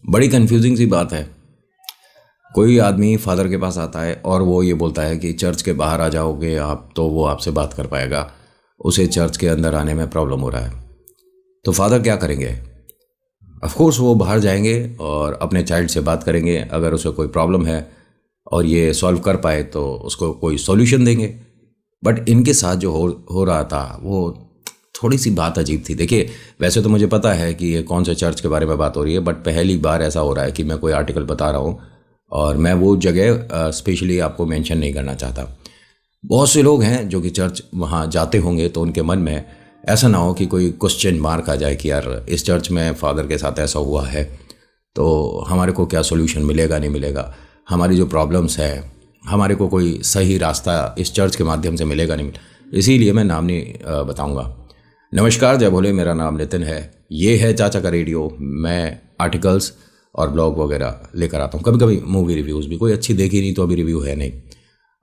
बड़ी कंफ्यूजिंग सी बात है। कोई आदमी फादर के पास आता है और वो ये बोलता है कि चर्च के बाहर आ जाओगे आप तो वो आपसे बात कर पाएगा, उसे चर्च के अंदर आने में प्रॉब्लम हो रहा है। तो फादर क्या करेंगे? ऑफ कोर्स वो बाहर जाएंगे और अपने चाइल्ड से बात करेंगे। अगर उसे कोई प्रॉब्लम है और ये सॉल्व कर पाए तो उसको कोई सॉल्यूशन देंगे। बट इनके साथ जो हो रहा था वो थोड़ी सी बात अजीब थी। देखिए, वैसे तो मुझे पता है कि ये कौन से चर्च के बारे में बात हो रही है, बट पहली बार ऐसा हो रहा है कि मैं कोई आर्टिकल बता रहा हूँ और मैं वो जगह स्पेशली आपको मेंशन नहीं करना चाहता। बहुत से लोग हैं जो कि चर्च वहाँ जाते होंगे तो उनके मन में ऐसा ना हो कि कोई क्वेश्चन मार्क आ जाए कि यार इस चर्च में फादर के साथ ऐसा हुआ है तो हमारे को क्या सोल्यूशन मिलेगा नहीं मिलेगा, हमारी जो प्रॉब्लम्स है हमारे को कोई सही रास्ता इस चर्च के माध्यम से मिलेगा नहीं मिलेगा। इसीलिए मैं नाम नहीं बताऊँगा। नमस्कार, जय भोले। मेरा नाम नितिन है। ये है चाचा का रेडियो। मैं आर्टिकल्स और ब्लॉग वगैरह लेकर आता हूँ, कभी कभी मूवी रिव्यूज़ भी। कोई अच्छी देखी नहीं तो अभी रिव्यू है नहीं।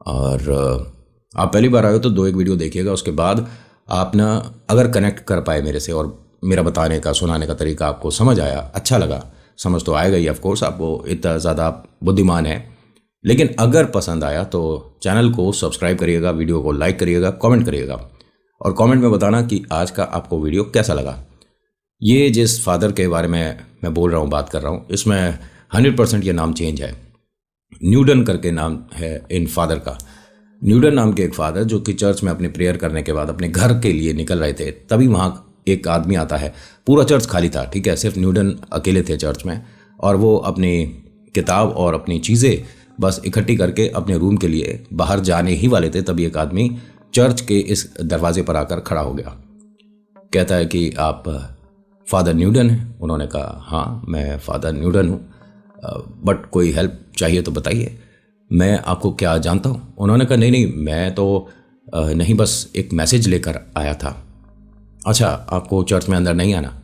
और आप पहली बार आए हो तो 2-1 वीडियो देखिएगा, उसके बाद आप ना अगर कनेक्ट कर पाए मेरे से और मेरा बताने का सुनाने का तरीका आपको समझ आया, अच्छा लगा, समझ तो आएगा ही ऑफकोर्स, आपको इतना ज़्यादा आप बुद्धिमान है। लेकिन अगर पसंद आया तो चैनल को सब्सक्राइब करिएगा, वीडियो को लाइक करिएगा, कमेंट करिएगा और कमेंट में बताना कि आज का आपको वीडियो कैसा लगा। ये जिस फादर के बारे में मैं बोल रहा हूँ, बात कर रहा हूँ, इसमें 100% ये नाम चेंज है। न्यूटन करके नाम है इन फादर का। न्यूटन नाम के एक फादर जो कि चर्च में अपनी प्रेयर करने के बाद अपने घर के लिए निकल रहे थे, तभी वहाँ एक आदमी आता है। पूरा चर्च खाली था, ठीक है, सिर्फ न्यूटन अकेले थे चर्च में। और वो अपनी किताब और अपनी चीज़ें बस इकट्ठी करके अपने रूम के लिए बाहर जाने ही वाले थे, तभी एक आदमी चर्च के इस दरवाजे पर आकर खड़ा हो गया। कहता है कि आप फादर न्यूटन हैं? उन्होंने कहा हाँ, मैं फादर न्यूटन हूँ, बट कोई हेल्प चाहिए तो बताइए, मैं आपको क्या जानता हूँ? उन्होंने कहा नहीं, मैं तो नहीं, बस एक मैसेज लेकर आया था। अच्छा, आपको चर्च में अंदर नहीं आना?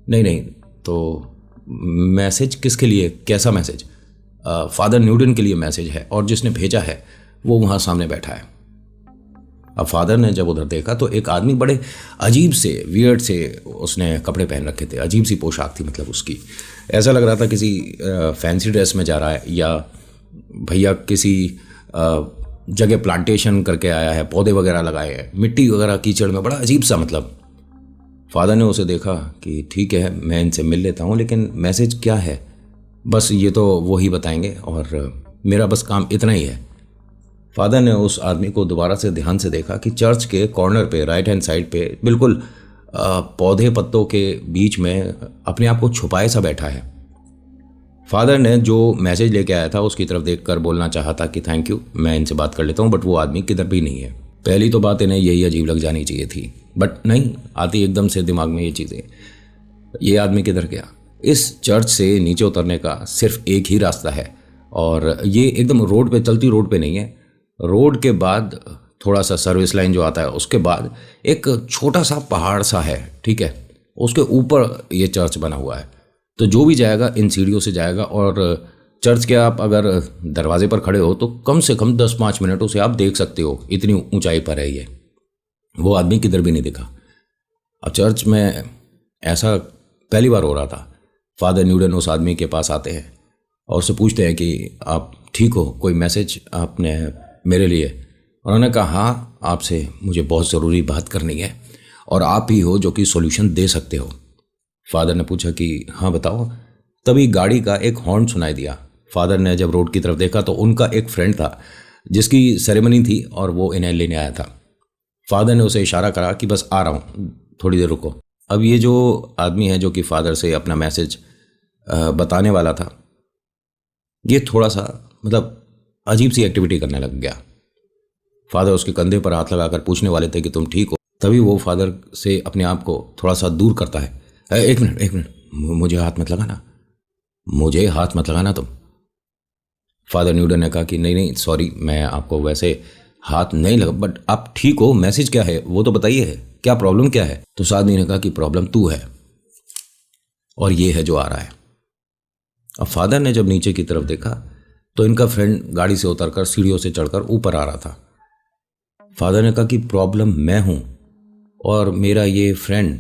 नहीं, तो मैसेज किसके लिए, कैसा मैसेज? फादर न्यूटन के लिए मैसेज है और जिसने भेजा है वो वहाँ सामने बैठा है। अब फादर ने जब उधर देखा तो एक आदमी बड़े अजीब से, वियर्ड से उसने कपड़े पहन रखे थे, अजीब सी पोशाक थी, मतलब उसकी ऐसा लग रहा था किसी फैंसी ड्रेस में जा रहा है या भैया किसी जगह प्लांटेशन करके आया है, पौधे वगैरह लगाए हैं, मिट्टी वगैरह कीचड़ में, बड़ा अजीब सा। मतलब फादर ने उसे देखा कि ठीक है, मैं इनसे मिल लेता हूँ, लेकिन मैसेज क्या है बस ये तो वो ही बताएंगे और मेरा बस काम इतना ही है। फादर ने उस आदमी को दोबारा से ध्यान से देखा कि चर्च के कॉर्नर पे, राइट हैंड साइड पे, बिल्कुल पौधे पत्तों के बीच में अपने आप को छुपाए सा बैठा है। फादर ने जो मैसेज लेके आया था उसकी तरफ देखकर बोलना चाहा था कि थैंक यू, मैं इनसे बात कर लेता हूँ, बट वो आदमी किधर भी नहीं है। पहली तो बात इन्हें यही अजीब लग जानी चाहिए थी, बट नहीं आती एकदम से दिमाग में ये चीज़ें। ये आदमी किधर गया? इस चर्च से नीचे उतरने का सिर्फ एक ही रास्ता है और ये एकदम रोड पे, चलती रोड पे नहीं है। रोड के बाद थोड़ा सा सर्विस लाइन जो आता है, उसके बाद एक छोटा सा पहाड़ सा है, ठीक है, उसके ऊपर ये चर्च बना हुआ है। तो जो भी जाएगा इन सीढ़ियों से जाएगा और चर्च के आप अगर दरवाजे पर खड़े हो तो कम से कम 10-5 मिनट उसे आप देख सकते हो, इतनी ऊंचाई पर है ये। वो आदमी किधर भी नहीं दिखा। अब चर्च में ऐसा पहली बार हो रहा था। फादर न्यूटन उस आदमी के पास आते हैं और उससे पूछते हैं कि आप ठीक हो, कोई मैसेज आपने मेरे लिए? उन्होंने कहा हाँ, आपसे मुझे बहुत ज़रूरी बात करनी है और आप ही हो जो कि सॉल्यूशन दे सकते हो। फादर ने पूछा कि हाँ बताओ। तभी गाड़ी का एक हॉर्न सुनाई दिया। फादर ने जब रोड की तरफ देखा तो उनका एक फ्रेंड था जिसकी सेरेमनी थी और वो इन्हें लेने आया था। फादर ने उसे इशारा करा कि बस आ रहा हूँ, थोड़ी देर रुको। अब ये जो आदमी है जो कि फादर से अपना मैसेज बताने वाला था, ये थोड़ा सा मतलब अजीब सी एक्टिविटी करने लग गया। फादर उसके कंधे पर हाथ लगाकर पूछने वाले थे कि तुम ठीक हो, तभी वो फादर से अपने आप को थोड़ा सा दूर करता है। एक मिनट, मुझे हाथ मत लगाना, मुझे हाथ मत लगाना तुम। फादर न्यूटन ने कहा कि नहीं सॉरी, मैं आपको वैसे हाथ नहीं लगा, बट आप ठीक हो, मैसेज क्या है वो तो बताइए, क्या प्रॉब्लम क्या है? तो उस आदमी ने कहा कि प्रॉब्लम तू है और ये है जो आ रहा है। अब फादर ने जब नीचे की तरफ देखा तो इनका फ्रेंड गाड़ी से उतरकर सीढ़ियों से चढ़कर ऊपर आ रहा था। फादर ने कहा कि प्रॉब्लम मैं हूं और मेरा ये फ्रेंड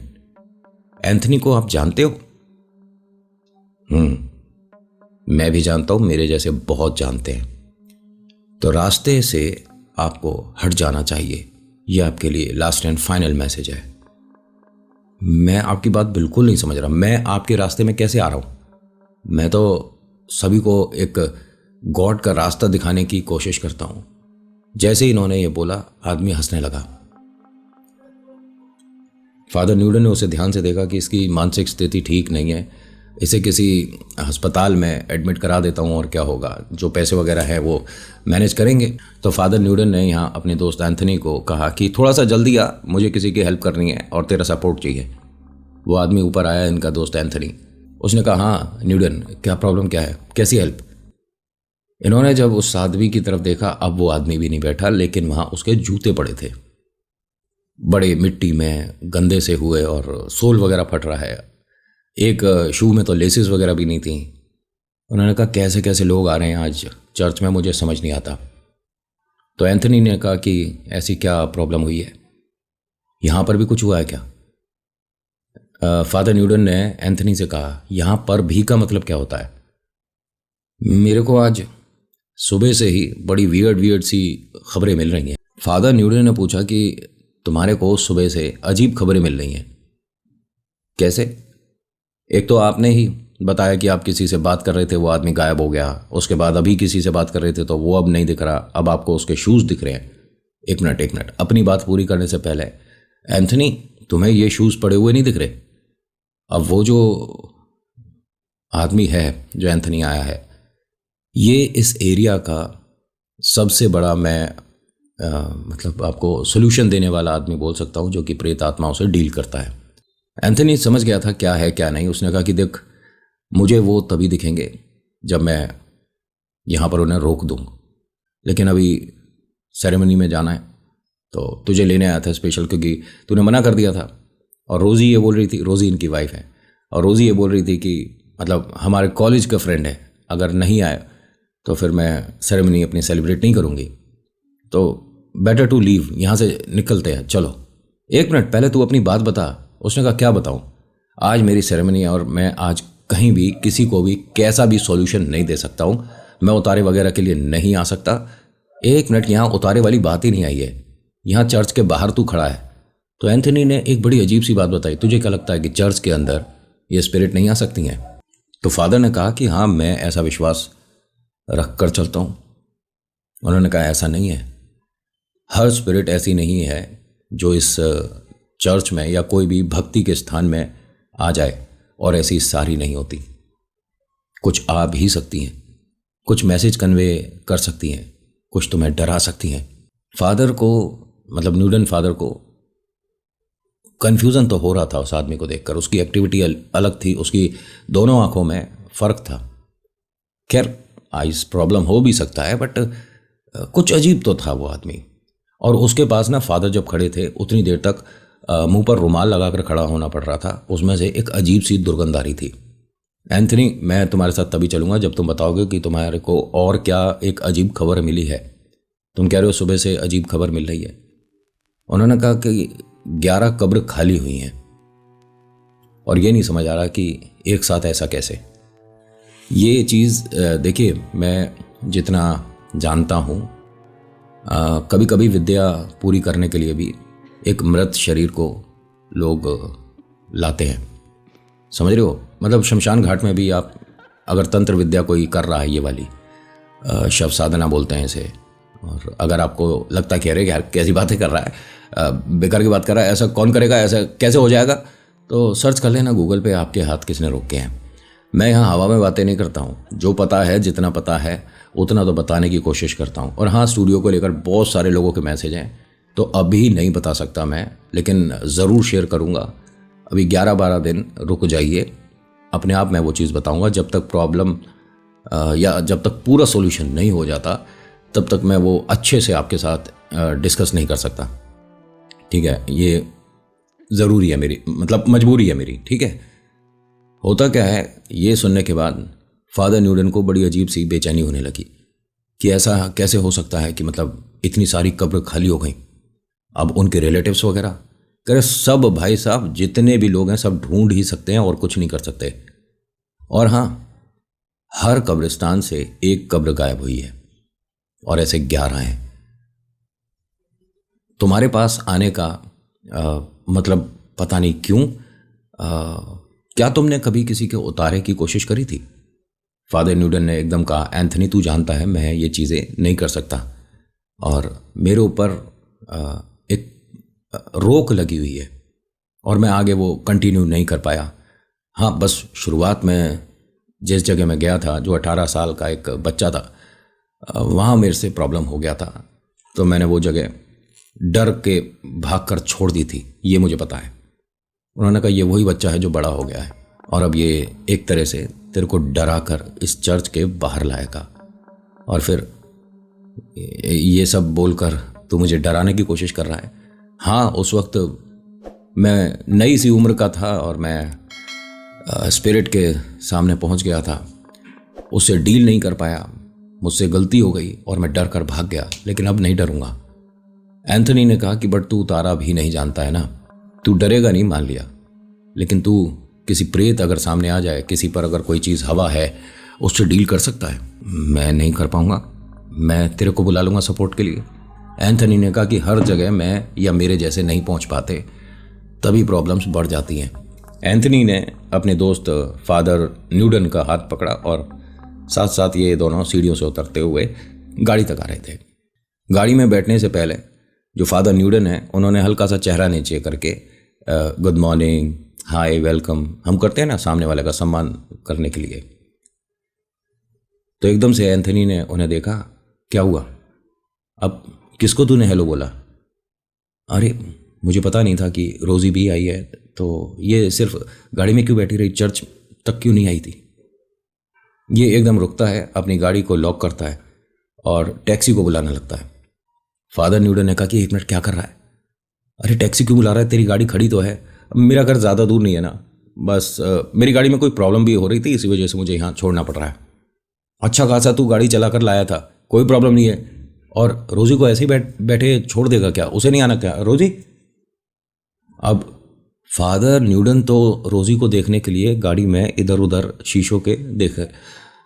एंथनी को आप जानते हो? मैं भी जानता हूँ, मेरे जैसे बहुत जानते हैं। तो रास्ते से आपको हट जाना चाहिए, ये आपके लिए लास्ट एंड फाइनल मैसेज है। मैं आपकी बात बिल्कुल नहीं समझ रहा, मैं आपके रास्ते में कैसे आ रहा हूँ? मैं तो सभी को एक गॉड का रास्ता दिखाने की कोशिश करता हूँ। जैसे ही इन्होंने ये बोला, आदमी हंसने लगा। फादर न्यूटन ने उसे ध्यान से देखा कि इसकी मानसिक स्थिति ठीक नहीं है, इसे किसी अस्पताल में एडमिट करा देता हूँ और क्या होगा, जो पैसे वगैरह है वो मैनेज करेंगे। तो फादर न्यूटन ने यहाँ अपने दोस्त एंथनी को कहा कि थोड़ा सा जल्दी आ, मुझे किसी की हेल्प करनी है और तेरा सपोर्ट चाहिए। वो आदमी ऊपर आया, इनका दोस्त एंथनी। उसने कहा, हाँ न्यूटन, क्या प्रॉब्लम क्या है, कैसी हेल्प? इन्होंने जब उस साध्वी की तरफ देखा, अब वो आदमी भी नहीं बैठा, लेकिन वहाँ उसके जूते पड़े थे, बड़े मिट्टी में गंदे से हुए, और सोल वगैरह फट रहा है। एक शू में तो लेसेस वगैरह भी नहीं थी। उन्होंने कहा, कैसे कैसे लोग आ रहे हैं आज चर्च में, मुझे समझ नहीं आता। तो एंथनी ने कहा कि ऐसी क्या प्रॉब्लम हुई है, यहाँ पर भी कुछ हुआ है क्या? फादर न्यूटन ने एंथनी से कहा, यहाँ पर भी का मतलब क्या होता है? मेरे को आज सुबह से ही बड़ी वियर्ड सी खबरें मिल रही हैं। फादर न्यूटन ने पूछा कि तुम्हारे को सुबह से अजीब खबरें मिल रही हैं, कैसे? एक तो आपने ही बताया कि आप किसी से बात कर रहे थे, वो आदमी गायब हो गया। उसके बाद अभी किसी से बात कर रहे थे तो वो अब नहीं दिख रहा, अब आपको उसके शूज़ दिख रहे हैं। एक मिनट, अपनी बात पूरी करने से पहले, एंथनी, तुम्हें ये शूज़ पड़े हुए नहीं दिख रहे? अब वो जो आदमी है, जो एंथनी आया है, ये इस एरिया का सबसे बड़ा, मैं मतलब आपको सोल्यूशन देने वाला आदमी बोल सकता हूँ, जो कि प्रेत आत्माओं से डील करता है। एंथनी समझ गया था क्या है क्या नहीं। उसने कहा कि देख, मुझे वो तभी दिखेंगे जब मैं यहाँ पर उन्हें रोक दूँ, लेकिन अभी सेरेमनी में जाना है तो तुझे लेने आया था स्पेशल, क्योंकि तूने मना कर दिया था। और रोज़ी ये बोल रही थी, रोज़ी इनकी वाइफ है, और रोज़ी ये बोल रही थी कि मतलब हमारे कॉलेज का फ्रेंड है, अगर नहीं आए तो फिर मैं सेरेमनी अपनी सेलिब्रेट नहीं करूँगी, तो बेटर टू लीव, यहाँ से निकलते हैं, चलो। एक मिनट, पहले तू अपनी बात बता। उसने कहा, क्या बताऊँ? आज मेरी सेरेमनी है और मैं आज कहीं भी किसी को भी कैसा भी सॉल्यूशन नहीं दे सकता हूँ, मैं उतारे वगैरह के लिए नहीं आ सकता। एक मिनट, यहाँ उतारे वाली बात ही नहीं आई है, यहाँ चर्च के बाहर तू खड़ा है। तो एंथनी ने एक बड़ी अजीब सी बात बताई, तुझे क्या लगता है कि चर्च के अंदर ये स्पिरिट नहीं आ सकती हैं? तो फादर ने कहा कि हाँ, मैं ऐसा विश्वास रख कर चलता हूँ। उन्होंने कहा, ऐसा नहीं है, हर स्पिरिट ऐसी नहीं है जो इस चर्च में या कोई भी भक्ति के स्थान में आ जाए, और ऐसी सारी नहीं होती। कुछ आ भी सकती हैं, कुछ मैसेज कन्वे कर सकती हैं, कुछ तुम्हें डरा सकती हैं। फादर को, मतलब न्यूटन फादर को कन्फ्यूज़न तो हो रहा था उस आदमी को देखकर। उसकी एक्टिविटी अलग थी, उसकी दोनों आंखों में फ़र्क था। खैर, आइस प्रॉब्लम हो भी सकता है, बट कुछ अजीब तो था वो आदमी। और उसके पास ना, फादर जब खड़े थे उतनी देर तक मुंह पर रुमाल लगाकर खड़ा होना पड़ रहा था, उसमें से एक अजीब सी दुर्गंध आ रही थी। एंथनी, मैं तुम्हारे साथ तभी चलूँगा जब तुम बताओगे कि तुम्हारे को और क्या एक अजीब खबर मिली है। तुम कह रहे हो सुबह से अजीब खबर मिल रही है। उन्होंने कहा कि 11 कब्र खाली हुई हैं, और ये नहीं समझ आ रहा कि एक साथ ऐसा कैसे। ये चीज़ देखिए, मैं जितना जानता हूँ, कभी कभी विद्या पूरी करने के लिए भी एक मृत शरीर को लोग लाते हैं, समझ रहे हो? मतलब शमशान घाट में भी आप अगर तंत्र विद्या कोई कर रहा है, ये वाली शव साधना बोलते हैं इसे, और अगर आपको लगता है कि अरे यार कैसी बातें कर रहा है, बेकार की बात कर रहा है, ऐसा कौन करेगा, ऐसा कैसे हो जाएगा, तो सर्च कर लेना गूगल पे, आपके हाथ किसने रोके हैं। मैं यहाँ हवा में बातें नहीं करता हूँ, जो पता है, जितना पता है उतना तो बताने की कोशिश करता हूँ। और हाँ, स्टूडियो को लेकर बहुत सारे लोगों के मैसेज हैं, तो अभी नहीं बता सकता मैं, लेकिन ज़रूर शेयर करूँगा। अभी 11-12 दिन रुक जाइए, अपने आप मैं वो चीज़ बताऊँगा। जब तक प्रॉब्लम या जब तक पूरा सॉल्यूशन नहीं हो जाता, तब तक मैं वो अच्छे से आपके साथ डिस्कस नहीं कर सकता, ठीक है? ये ज़रूरी है मेरी, मतलब मजबूरी है मेरी, ठीक है? होता क्या है, ये सुनने के बाद फादर न्यूटन को बड़ी अजीब सी बेचैनी होने लगी कि ऐसा कैसे हो सकता है कि मतलब इतनी सारी कब्र खाली हो गई। अब उनके रिलेटिव्स वगैरह कह रहे, सब भाई साहब जितने भी लोग हैं सब ढूंढ ही सकते हैं और कुछ नहीं कर सकते। और हाँ, हर कब्रिस्तान से एक कब्र गायब हुई है और ऐसे 11 हैं। तुम्हारे पास आने का मतलब पता नहीं क्यों। क्या तुमने कभी किसी के उतारे की कोशिश करी थी? फादर न्यूटन ने एकदम कहा, एंथनी तू जानता है मैं ये चीज़ें नहीं कर सकता और मेरे ऊपर एक रोक लगी हुई है और मैं आगे वो कंटिन्यू नहीं कर पाया। हाँ, बस शुरुआत में जिस जगह मैं गया था, जो 18 साल का एक बच्चा था, वहाँ मेरे से प्रॉब्लम हो गया था, तो मैंने वो जगह डर के भागकर छोड़ दी थी, ये मुझे पता है। उन्होंने कहा ये वही बच्चा है जो बड़ा हो गया है और अब ये एक तरह से तेरे को डरा कर इस चर्च के बाहर लाएगा और फिर ये सब बोलकर तू मुझे डराने की कोशिश कर रहा है। हाँ, उस वक्त मैं नई सी उम्र का था और मैं स्पिरिट के सामने पहुंच गया था, उससे डील नहीं कर पाया, मुझसे गलती हो गई और मैं डर कर भाग गया, लेकिन अब नहीं डरूंगा। एंथनी ने कहा कि बट तू तारा भी नहीं जानता है ना, तू डरेगा नहीं मान लिया, लेकिन तू किसी प्रेत अगर सामने आ जाए, किसी पर अगर कोई चीज़ हवा है, उससे डील कर सकता है। मैं नहीं कर पाऊंगा, मैं तेरे को बुला लूँगा सपोर्ट के लिए। एंथनी ने कहा कि हर जगह मैं या मेरे जैसे नहीं पहुंच पाते, तभी प्रॉब्लम्स बढ़ जाती हैं। एंथनी ने अपने दोस्त फादर न्यूटन का हाथ पकड़ा और साथ साथ ये दोनों सीढ़ियों से उतरते हुए गाड़ी तक आ रहे थे। गाड़ी में बैठने से पहले जो फादर न्यूटन है, उन्होंने हल्का सा चेहरा नीचे करके गुड मॉर्निंग, हाय, वेलकम हम करते हैं ना सामने वाले का सम्मान करने के लिए। तो एकदम से एंथनी ने उन्हें देखा, क्या हुआ, अब किसको तूने हेलो बोला? अरे मुझे पता नहीं था कि रोज़ी भी आई है, तो ये सिर्फ गाड़ी में क्यों बैठी रही, चर्च तक क्यों नहीं आई थी? ये एकदम रुकता है, अपनी गाड़ी को लॉक करता है और टैक्सी को बुलाने लगता है। फादर न्यूटन ने कहा कि 1 मिनट क्या कर रहा है? अरे टैक्सी क्यों बुला रहा है, तेरी गाड़ी खड़ी तो है। मेरा घर ज़्यादा दूर नहीं है ना, बस मेरी गाड़ी में कोई प्रॉब्लम भी हो रही थी, इसी वजह से मुझे यहाँ छोड़ना पड़ रहा है। अच्छा खासा तू गाड़ी चला कर लाया था, कोई प्रॉब्लम नहीं है, और रोज़ी को ऐसे ही बैठे छोड़ देगा क्या? उसे नहीं आना क्या? रोज़ी, अब फादर न्यूटन तो रोज़ी को देखने के लिए गाड़ी में इधर उधर शीशों के देखे,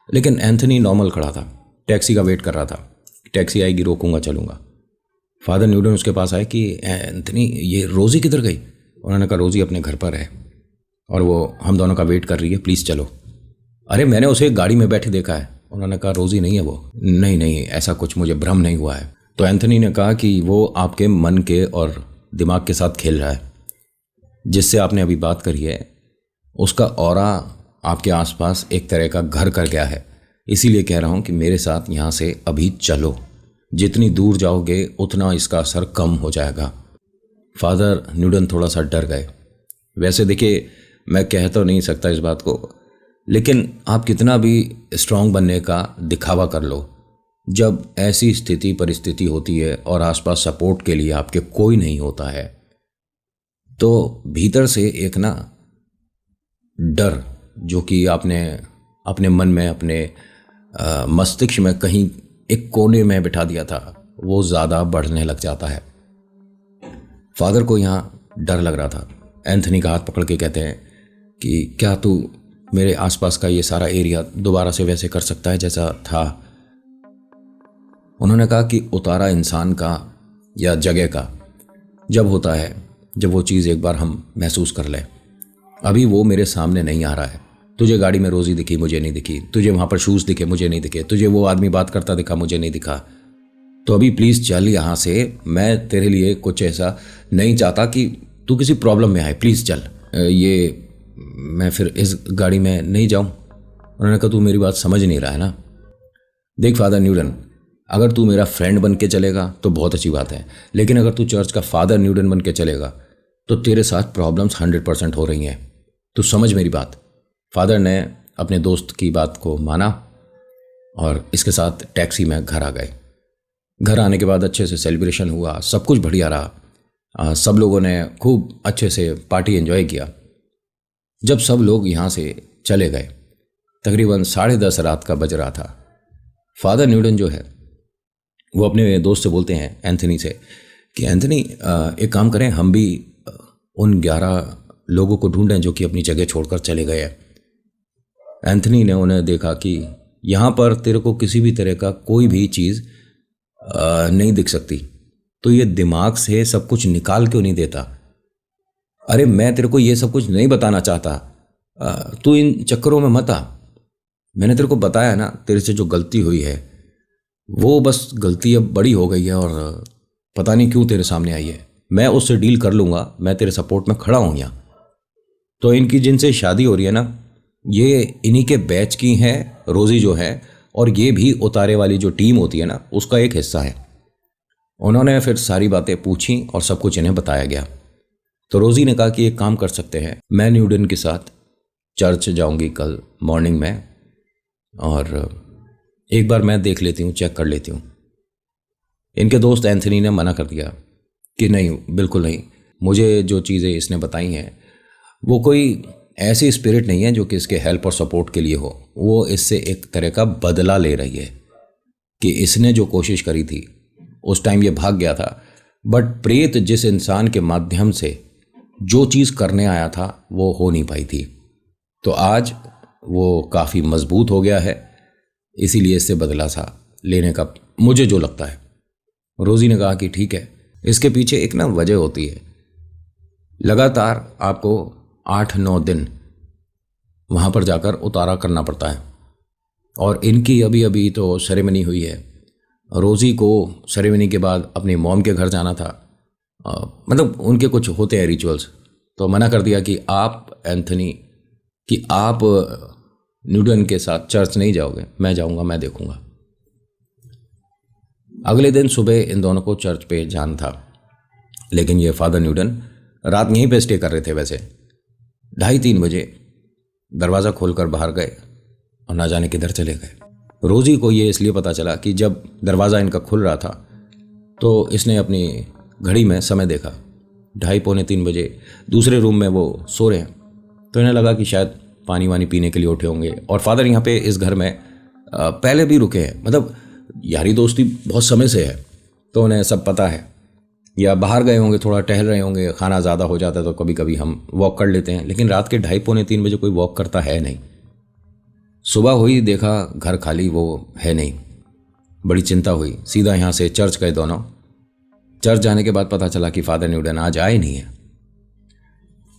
लेकिन एंथनी नॉर्मल खड़ा था, टैक्सी का वेट कर रहा था, टैक्सी आएगी रोकूंगा चलूँगा। फादर न्यूटन उसके पास आए कि एंथनी ये रोज़ी किधर गई? उन्होंने कहा रोज़ी अपने घर पर है और वो हम दोनों का वेट कर रही है, प्लीज़ चलो। अरे मैंने उसे गाड़ी में बैठे देखा है। उन्होंने कहा रोज़ी नहीं है वो। नहीं नहीं, ऐसा कुछ मुझे भ्रम नहीं हुआ है। तो एंथनी ने कहा कि वो आपके मन के और दिमाग के साथ खेल रहा है, जिससे आपने अभी बात करी है उसका ऑरा आपके आसपास एक तरह का घर कर गया है, इसीलिए कह रहा हूँ कि मेरे साथ यहाँ से अभी चलो, जितनी दूर जाओगे उतना इसका असर कम हो जाएगा। फादर न्यूटन थोड़ा सा डर गए। वैसे देखिए, मैं कह तो नहीं सकता इस बात को, लेकिन आप कितना भी स्ट्रांग बनने का दिखावा कर लो, जब ऐसी स्थिति परिस्थिति होती है और आसपास सपोर्ट के लिए आपके कोई नहीं होता है, तो भीतर से एक ना डर जो कि आपने अपने मन में, अपने मस्तिष्क में कहीं एक कोने में बिठा दिया था, वो ज़्यादा बढ़ने लग जाता है। फादर को यहाँ डर लग रहा था। एंथनी का हाथ पकड़ के कहते हैं कि क्या तू मेरे आसपास का ये सारा एरिया दोबारा से वैसे कर सकता है जैसा था? उन्होंने कहा कि उतारा इंसान का या जगह का जब होता है, जब वो चीज़ एक बार हम महसूस कर लें। अभी वो मेरे सामने नहीं आ रहा है। तुझे गाड़ी में रोज़ी दिखी, मुझे नहीं दिखी। तुझे वहाँ पर शूज़ दिखे, मुझे नहीं दिखे। तुझे वो आदमी बात करता दिखा, मुझे नहीं दिखा। तो अभी प्लीज़ चल यहाँ से। मैं तेरे लिए कुछ ऐसा नहीं चाहता कि तू किसी प्रॉब्लम में आए, प्लीज़ चल। ये मैं फिर इस गाड़ी में नहीं जाऊँ। उन्होंने कहा तू मेरी बात समझ नहीं रहा है ना। देख फादर न्यूटन, अगर तू मेरा फ्रेंड बन के चलेगा तो बहुत अच्छी बात है, लेकिन अगर तू चर्च का फादर न्यूटन बन के चलेगा तो तेरे साथ प्रॉब्लम्स 100% हो रही हैं। तू समझ मेरी बात। फादर ने अपने दोस्त की बात को माना और इसके साथ टैक्सी में घर आ गए। घर आने के बाद अच्छे से सेलिब्रेशन हुआ, सब कुछ बढ़िया रहा। सब लोगों ने खूब अच्छे से पार्टी एंजॉय किया। जब सब लोग यहाँ से चले गए, तकरीबन 10:30 रात का बज रहा था। फादर न्यूटन जो है वो अपने दोस्त से बोलते हैं, एंथनी से, कि एंथनी एक काम करें, हम भी उन 11 लोगों को ढूंढें जो कि अपनी जगह छोड़कर चले गए हैं। एंथनी ने उन्हें देखा कि यहाँ पर तेरे को किसी भी तरह का कोई भी चीज़ नहीं दिख सकती, तो ये दिमाग से सब कुछ निकाल क्यों नहीं देता? अरे मैं तेरे को ये सब कुछ नहीं बताना चाहता, तू इन चक्करों में मत आ। मैंने तेरे को बताया ना, तेरे से जो गलती हुई है वो बस गलती अब बड़ी हो गई है और पता नहीं क्यों तेरे सामने आई है। मैं उससे डील कर लूँगा, मैं तेरे सपोर्ट में खड़ा हूँ यहाँ। तो इनकी जिनसे शादी हो रही है ना, ये इन्हीं के बैच की हैं, रोज़ी जो है, और ये भी उतारे वाली जो टीम होती है ना, उसका एक हिस्सा है। उन्होंने फिर सारी बातें पूछी और सब कुछ इन्हें बताया गया। तो रोज़ी ने कहा कि एक काम कर सकते हैं, मैं न्यूडन के साथ चर्च जाऊंगी कल मॉर्निंग में, और एक बार मैं देख लेती हूँ, चेक कर लेती हूँ। इनके दोस्त एंथनी ने मना कर दिया कि नहीं, बिल्कुल नहीं, मुझे जो चीज़ें इसने बताई हैं वो कोई ऐसी स्पिरिट नहीं है जो कि इसके हेल्प और सपोर्ट के लिए हो। वो इससे एक तरह का बदला ले रही है कि इसने जो कोशिश करी थी उस टाइम ये भाग गया था, बट प्रेत जिस इंसान के माध्यम से जो चीज़ करने आया था वो हो नहीं पाई थी। तो आज वो काफ़ी मजबूत हो गया है, इसीलिए इससे बदला सा लेने का मुझे जो लगता है। रोज़ी ने कहा कि ठीक है, इसके पीछे एक ना वजह होती है। लगातार आपको 8-9 दिन वहाँ पर जाकर उतारा करना पड़ता है, और इनकी अभी अभी तो सेरेमनी हुई है। रोज़ी को सेरेमनी के बाद अपनी मॉम के घर जाना था, मतलब उनके कुछ होते हैं रिचुअल्स। तो मना कर दिया कि आप एंथनी, कि आप न्यूटन के साथ चर्च नहीं जाओगे, मैं जाऊंगा, मैं देखूंगा। अगले दिन सुबह इन दोनों को चर्च पे जाना था, लेकिन ये फादर न्यूटन रात यहीं पे स्टे कर रहे थे। वैसे 2:30-3 बजे दरवाज़ा खोलकर बाहर गए और ना जाने किधर चले गए। रोज़ी को ये इसलिए पता चला कि जब दरवाज़ा इनका खुल रहा था तो इसने अपनी घड़ी में समय देखा, 2:30-3 बजे दूसरे रूम में वो सो रहे हैं। तो इन्हें लगा कि शायद पानी वानी पीने के लिए उठे होंगे, और फादर यहाँ पे इस घर में पहले भी रुके हैं, मतलब यारी दोस्ती बहुत समय से है, तो उन्हें सब पता है। या बाहर गए होंगे, थोड़ा टहल रहे होंगे, खाना ज़्यादा हो जाता है तो कभी कभी हम वॉक कर लेते हैं, लेकिन रात के 2:30-3 बजे कोई वॉक करता है नहीं। सुबह हुई, देखा घर खाली, वो है नहीं। बड़ी चिंता हुई, सीधा यहाँ से चर्च गए दोनों। चर्च जाने के बाद पता चला कि फादर न्यूटन आज आए नहीं है।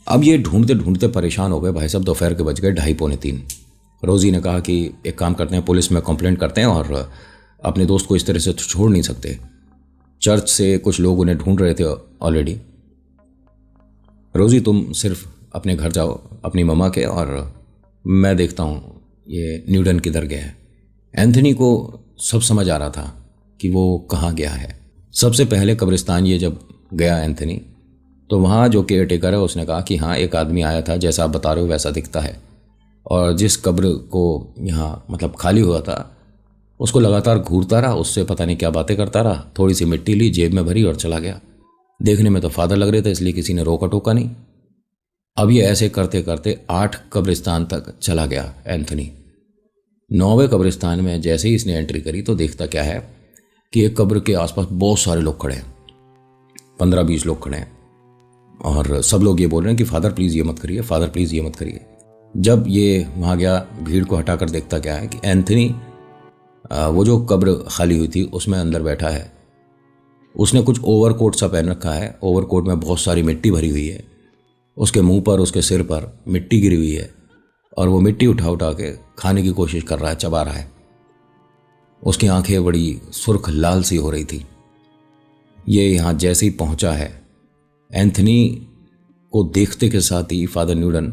अब ये ढूंढते ढूंढते परेशान हो गए भाई साहब। दोपहर के बज गए 2:30-3। रोज़ी ने कहा कि एक काम करते हैं, पुलिस में कंप्लेंट करते हैं, और अपने दोस्त को इस तरह से तो छोड़ नहीं सकते। चर्च से कुछ लोग उन्हें ढूंढ रहे थे ऑलरेडी। रोज़ी तुम सिर्फ अपने घर जाओ अपनी मम्मा के, और मैं देखता हूँ ये न्यूटन किधर गया है। एंथनी को सब समझ आ रहा था कि वो कहाँ गया है। सबसे पहले कब्रिस्तान ये जब गया एंथनी, तो वहाँ जो केयर टेकर है उसने कहा कि हाँ, एक आदमी आया था, जैसा आप बता रहे हो वैसा दिखता है, और जिस कब्र को यहाँ मतलब खाली हुआ था उसको लगातार घूरता रहा, उससे पता नहीं क्या बातें करता रहा, थोड़ी सी मिट्टी ली, जेब में भरी और चला गया। देखने में तो फादर लग रहे थे, इसलिए किसी ने रोका टोका नहीं। अब ये ऐसे करते करते 8 कब्रिस्तान तक चला गया एंथनी। 9वें कब्रिस्तान में जैसे ही इसने एंट्री करी तो देखता क्या है कि एक कब्र के आसपास बहुत सारे लोग खड़े हैं, 15-20 लोग खड़े हैं, और सब लोग ये बोल रहे हैं कि फादर प्लीज़ ये मत करिए, फादर प्लीज़ ये मत करिए। जब ये वहाँ गया, भीड़ को हटाकर देखता क्या है कि एंथनी वो जो कब्र खाली हुई थी उसमें अंदर बैठा है। उसने कुछ ओवरकोट सा पहन रखा है, ओवरकोट में बहुत सारी मिट्टी भरी हुई है, उसके मुंह पर, उसके सिर पर मिट्टी गिरी हुई है, और वो मिट्टी उठा उठा के खाने की कोशिश कर रहा है, चबा रहा है। उसकी आंखें बड़ी सुर्ख लाल सी हो रही थी। ये यहाँ जैसे ही पहुंचा है, एंथनी को देखते के साथ ही फादर न्यूटन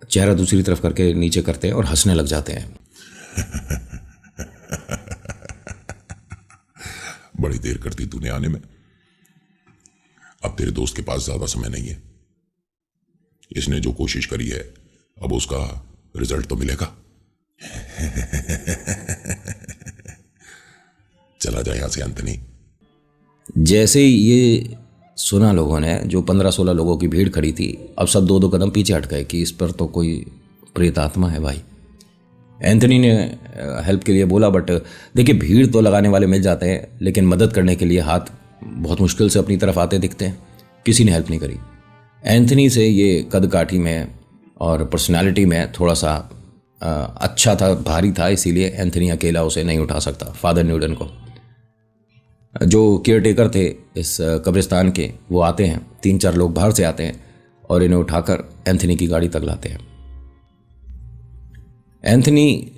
चेहरा दूसरी तरफ करके नीचे करते हैं और हंसने लग जाते हैं। बड़ी देर कर दी तूने आने में। अब तेरे दोस्त के पास ज्यादा समय नहीं है। इसने जो कोशिश करी है अब उसका रिजल्ट तो मिलेगा। चला जाए यहां से एंथनी। जैसे ही ये सुना लोगों ने, जो 15-16 लोगों की भीड़ खड़ी थी, अब सब 2-2 कदम पीछे हट गए कि इस पर तो कोई प्रेत आत्मा है भाई। एंथनी ने हेल्प के लिए बोला, बट देखिए भीड़ तो लगाने वाले मिल जाते हैं, लेकिन मदद करने के लिए हाथ बहुत मुश्किल से अपनी तरफ आते दिखते हैं। किसी ने हेल्प नहीं करी। एंथनी से ये कद काठी में और पर्सनालिटी में थोड़ा सा अच्छा था, भारी था, इसीलिए एंथनी अकेला उसे नहीं उठा सकता। फादर न्यूटन को जो केयर टेकर थे इस कब्रिस्तान के, वो आते हैं, 3-4 लोग बाहर से आते हैं और इन्हें उठाकर एंथनी की गाड़ी तक लाते हैं। एंथनी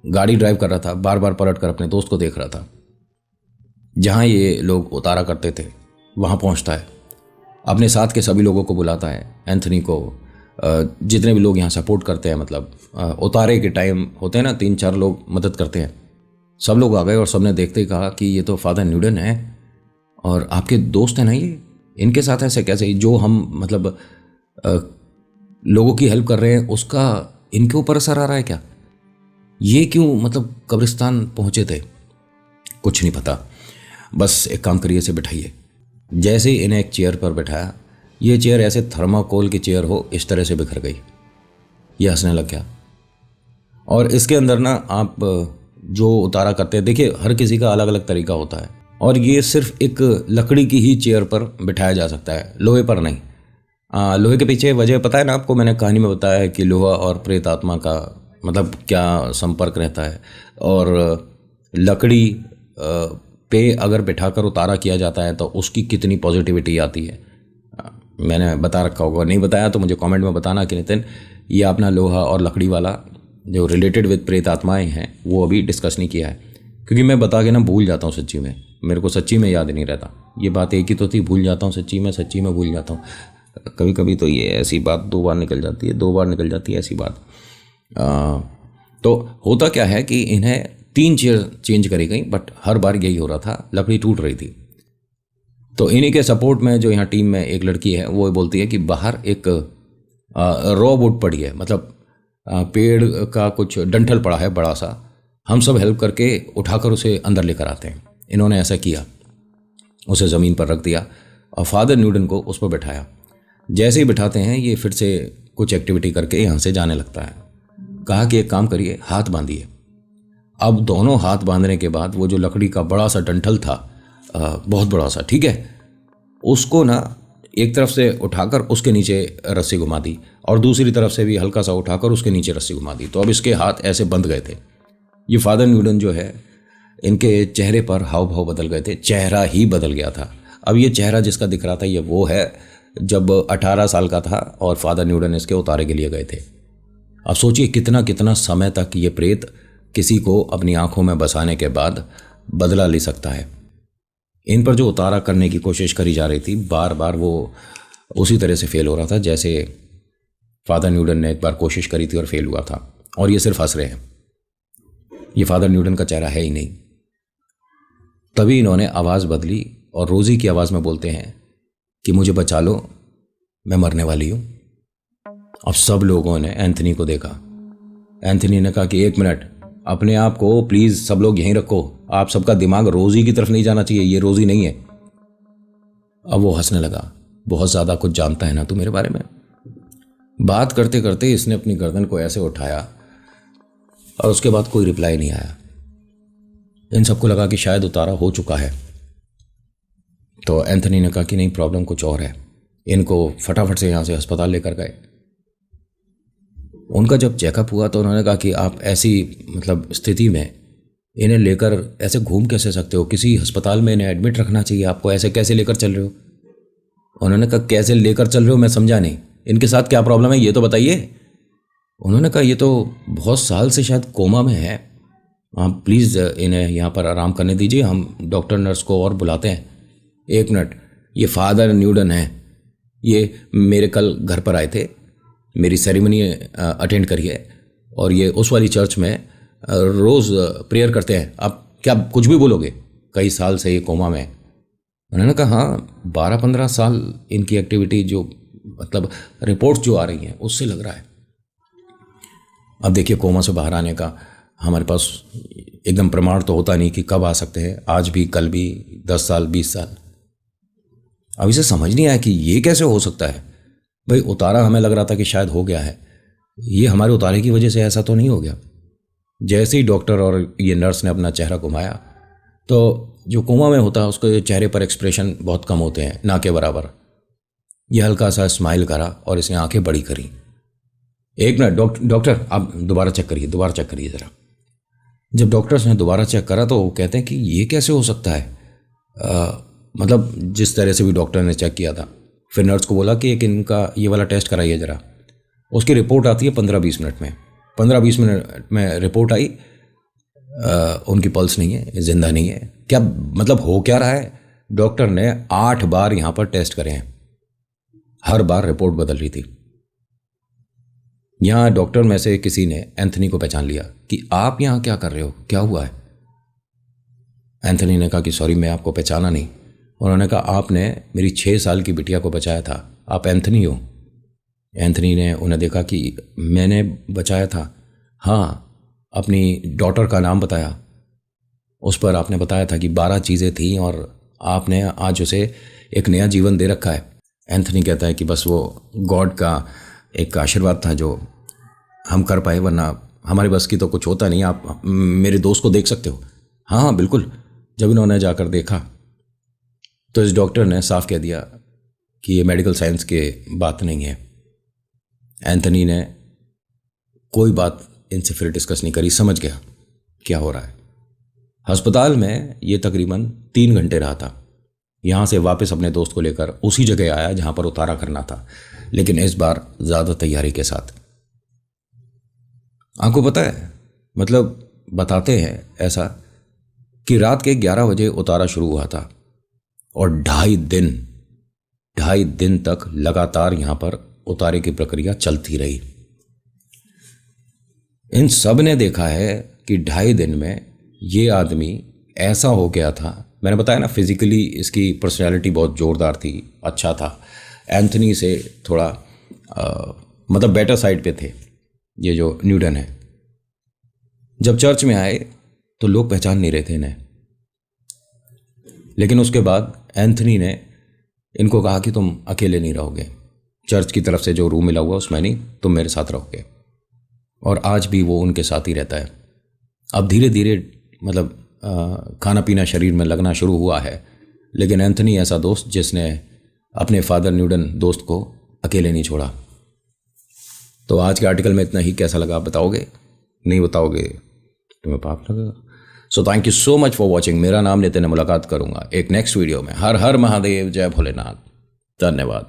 गाड़ी ड्राइव कर रहा था, बार बार पलट कर अपने दोस्त को देख रहा था। जहाँ ये लोग उतारा करते थे वहाँ पहुँचता है, अपने साथ के सभी लोगों को बुलाता है। एंथनी को जितने भी लोग यहाँ सपोर्ट करते हैं, मतलब उतारे के टाइम होते हैं ना, 3-4 लोग मदद करते हैं, सब लोग आ गए और सबने देखते ही कहा कि ये तो फादर न्यूटन है और आपके दोस्त हैं ना, ये इनके साथ ऐसे कैसे, जो हम मतलब लोगों की हेल्प कर रहे हैं उसका इनके ऊपर असर आ रहा है क्या, ये क्यों मतलब कब्रिस्तान पहुंचे थे। कुछ नहीं पता, बस एक काम करिए, इसे बिठाइए। जैसे ही इन्हें एक चेयर पर बिठाया, ये चेयर ऐसे थर्माकोल की चेयर हो इस तरह से बिखर गई। ये हंसने लग गया। और इसके अंदर ना आप जो उतारा करते हैं, देखिए हर किसी का अलग अलग तरीका होता है और ये सिर्फ एक लकड़ी की ही चेयर पर बिठाया जा सकता है, लोहे पर नहीं। लोहे के पीछे वजह पता है ना आपको, मैंने कहानी में बताया है कि लोहा और प्रेत आत्मा का मतलब क्या संपर्क रहता है, और लकड़ी पे अगर बिठाकर उतारा किया जाता है तो उसकी कितनी पॉजिटिविटी आती है। मैंने बता रखा होगा, नहीं बताया तो मुझे कमेंट में बताना कि नितिन ये अपना लोहा और लकड़ी वाला जो रिलेटेड विद प्रेत आत्माएँ हैं वो अभी डिस्कस नहीं किया है, क्योंकि मैं बता के ना भूल जाता हूँ सच्ची में, मेरे को सच्ची में याद नहीं रहता। ये बात एक ही तो थी, भूल जाता हूँ सच्ची में भूल जाता हूँ। कभी कभी तो ये ऐसी बात 2 बार निकल जाती है, 2 बार निकल जाती है ऐसी बात। तो होता क्या है कि इन्हें 3 चेयर चेंज करी गई, बट हर बार यही हो रहा था, लकड़ी टूट रही थी। तो इन्हीं के सपोर्ट में जो यहाँ टीम में एक लड़की है वो बोलती है कि बाहर एक रॉ वुड पड़ी है, मतलब पेड़ का कुछ डंठल पड़ा है बड़ा सा, हम सब हेल्प करके उठाकर उसे अंदर लेकर आते हैं। इन्होंने ऐसा किया, उसे ज़मीन पर रख दिया और फादर न्यूटन को उस पर बैठाया। जैसे ही बिठाते हैं ये फिर से कुछ एक्टिविटी करके यहाँ से जाने लगता है। कहा कि एक काम करिए, हाथ बांधिए। अब दोनों हाथ बांधने के बाद वो जो लकड़ी का बड़ा सा डंठल था, बहुत बड़ा सा, ठीक है, उसको ना एक तरफ से उठाकर उसके नीचे रस्सी घुमा दी और दूसरी तरफ से भी हल्का सा उठाकर उसके नीचे रस्सी घुमा दी। तो अब इसके हाथ ऐसे बंध गए थे। ये फादर न्यूटन जो है, इनके चेहरे पर हाव भाव बदल गए थे, चेहरा ही बदल गया था। अब ये चेहरा जिसका दिख रहा था ये वो है जब 18 साल का था और फादर न्यूटन इसके उतारे के लिए गए थे। अब सोचिए कितना कितना समय तक ये प्रेत किसी को अपनी आंखों में बसाने के बाद बदला ले सकता है। इन पर जो उतारा करने की कोशिश करी जा रही थी, बार बार वो उसी तरह से फेल हो रहा था जैसे फादर न्यूटन ने एक बार कोशिश करी थी और फेल हुआ था। और ये सिर्फ हंस रहे हैं, ये फादर न्यूटन का चेहरा है ही नहीं। तभी इन्होंने आवाज़ बदली और रोज़ी की आवाज़ में बोलते हैं कि मुझे बचा लो, मैं मरने वाली हूँ। अब सब लोगों ने एंथनी को देखा। एंथनी ने कहा कि 1 मिनट, अपने आप को प्लीज़ सब लोग यहीं रखो, आप सबका दिमाग रोज़ी की तरफ नहीं जाना चाहिए, ये रोज़ी नहीं है। अब वो हंसने लगा, बहुत ज़्यादा कुछ जानता है ना तू मेरे बारे में। बात करते करते इसने अपनी गर्दन को ऐसे उठाया और उसके बाद कोई रिप्लाई नहीं आया। इन सबको लगा कि शायद उतारा हो चुका है। तो एंथनी ने कहा कि नहीं, प्रॉब्लम कुछ और है। इनको फटाफट से यहाँ से अस्पताल लेकर गए। उनका जब चेकअप हुआ तो उन्होंने कहा कि आप ऐसी मतलब स्थिति में इन्हें लेकर ऐसे घूम कैसे सकते हो, किसी अस्पताल में इन्हें एडमिट रखना चाहिए आपको, ऐसे कैसे लेकर चल रहे हो। उन्होंने कहा कैसे लेकर चल रहे हो, मैं समझा नहीं, इनके साथ क्या प्रॉब्लम है ये तो बताइए। उन्होंने कहा ये तो बहुत साल से शायद कोमा में है, आप प्लीज़ इन्हें यहाँ पर आराम करने दीजिए, हम डॉक्टर नर्स को और बुलाते हैं। 1 मिनट, ये फादर न्यूटन है, ये मेरे कल घर पर आए थे, मेरी सेरेमनी अटेंड करिए और ये उस वाली चर्च में रोज़ प्रेयर करते हैं। आप क्या कुछ भी बोलोगे, कई साल से ये कोमा में। उन्होंने कहा हाँ, 12-15 साल इनकी एक्टिविटी जो मतलब रिपोर्ट्स जो आ रही हैं उससे लग रहा है। अब देखिए कोमा से बाहर आने का हमारे पास एकदम प्रमाण तो होता नहीं कि कब आ सकते हैं, आज भी, कल भी, 10 साल, 20 साल। अब इसे समझ नहीं आया कि ये कैसे हो सकता है। भाई उतारा हमें लग रहा था कि शायद हो गया है, ये हमारे उतारे की वजह से ऐसा तो नहीं हो गया। जैसे ही डॉक्टर और ये नर्स ने अपना चेहरा घुमाया तो जो कोमा में होता है उसके चेहरे पर एक्सप्रेशन बहुत कम होते हैं, ना के बराबर। ये हल्का सा स्माइल करा और इसने आंखें बड़ी करी एक मिनट डॉक्टर आप दोबारा चेक करिए ज़रा। जब डॉक्टर्स ने दोबारा चेक करा तो वो कहते हैं कि ये कैसे हो सकता है, मतलब जिस तरह से भी डॉक्टर ने चेक किया था। फिर नर्स को बोला कि एक इनका ये वाला टेस्ट कराइए ज़रा। उसकी रिपोर्ट आती है 15-20 मिनट में। 15-20 मिनट में रिपोर्ट आई, उनकी पल्स नहीं है, जिंदा नहीं है। क्या मतलब हो क्या रहा है? डॉक्टर ने 8 बार यहाँ पर टेस्ट करे हैं, हर बार रिपोर्ट बदल रही थी। यहाँ डॉक्टर में से किसी ने एंथनी को पहचान लिया कि आप यहाँ क्या कर रहे हो, क्या हुआ है? एंथनी ने कहा कि सॉरी मैं आपको पहचाना नहीं। उन्होंने कहा आपने मेरी 6 साल की बिटिया को बचाया था, आप एंथनी हो? एंथनी ने उन्हें देखा कि मैंने बचाया था, हाँ। अपनी डॉटर का नाम बताया, उस पर आपने बताया था कि 12 चीज़ें थीं और आपने आज उसे एक नया जीवन दे रखा है। एंथनी कहता है कि बस वो गॉड का एक आशीर्वाद था जो हम कर पाए, वरना हमारे बस की तो कुछ होता नहीं। आप मेरे दोस्त को देख सकते हो। हाँ बिल्कुल। जब इन्होंने जाकर देखा तो इस डॉक्टर ने साफ कह दिया कि ये मेडिकल साइंस के बात नहीं है। एंथनी ने कोई बात इनसे फिर डिस्कस नहीं करी, समझ गया क्या हो रहा है। अस्पताल में ये तकरीबन 3 घंटे रहा था। यहाँ से वापस अपने दोस्त को लेकर उसी जगह आया जहाँ पर उतारा करना था, लेकिन इस बार ज़्यादा तैयारी के साथ। आपको पता है, मतलब बताते हैं ऐसा कि रात के 11 बजे उतारा शुरू हुआ था और 2.5 दिन तक लगातार यहाँ पर उतारे की प्रक्रिया चलती रही। इन सब ने देखा है कि 2.5 दिन में ये आदमी ऐसा हो गया था। मैंने बताया ना, फिजिकली इसकी पर्सनैलिटी बहुत ज़ोरदार थी, अच्छा था। एंथनी से थोड़ा मतलब बेटर साइड पे थे ये जो न्यूटन है। जब चर्च में आए तो लोग पहचान नहीं रहे थे इन्हें, लेकिन उसके बाद एंथनी ने इनको कहा कि तुम अकेले नहीं रहोगे, चर्च की तरफ से जो रूम मिला हुआ उसमें नहीं, तुम मेरे साथ रहोगे। और आज भी वो उनके साथ ही रहता है। अब धीरे धीरे मतलब खाना पीना शरीर में लगना शुरू हुआ है, लेकिन एंथनी ऐसा दोस्त जिसने अपने फादर न्यूटन दोस्त को अकेले नहीं छोड़ा। तो आज के आर्टिकल में इतना ही। कैसा लगा आप बताओगे? नहीं बताओगे तुम्हें पाप लगेगा। So thank you so much for watching. मेरा नाम नितिन है, मुलाकात करूंगा एक नेक्स्ट वीडियो में। हर हर महादेव, जय भोलेनाथ, धन्यवाद।